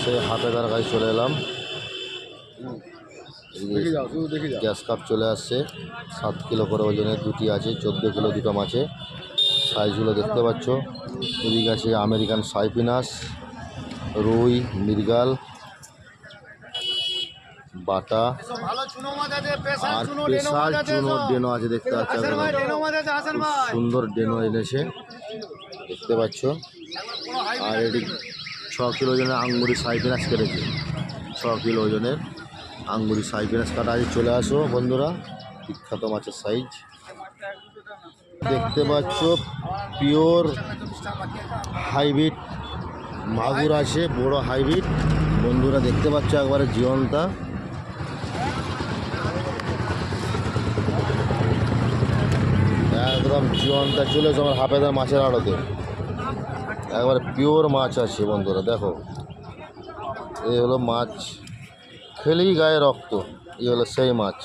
সেই হাফেদার গায়ে চলে এলাম। গ্যাস কাপ চলে আসছে, 7 কিলো করে ওজনের দুটি আছে, 14 কিলো দুটো মাছে। সাইজগুলো দেখতে পাচ্ছ। এদিকে আছে আমেরিকান সাইপিনাস, রুই, মৃগাল, বাটা আর স্পেশাল চুনো ডেনো আছে দেখতে পাচ্ছ। সুন্দর ডেনো এনেছে দেখতে পাচ্ছ। আর এটি 6 কিলো ওজনের আঙ্গুরি সাইপিনাস কেটেছে। 6 কিলো ওজনের আঙ্গুরি সাইপিনাস কাটা আছে। চলে আসো বন্ধুরা, বিখ্যাত মাছের সাইজ দেখতে পাচ্ছ। পিওর হাইব্রিড মাগুর আছে, বড় হাইব্রিড বন্ধুরা দেখতে পাচ্ছ একবারে জীবনটা। একদম জীবনটা চলে এসে আমার হাফেদার মাছের আড়তে। একবারে পিওর মাছ আছে বন্ধুরা, দেখো এই হলো মাছ, খেলেই গায়ে রক্ত। এই হলো সেই মাছ।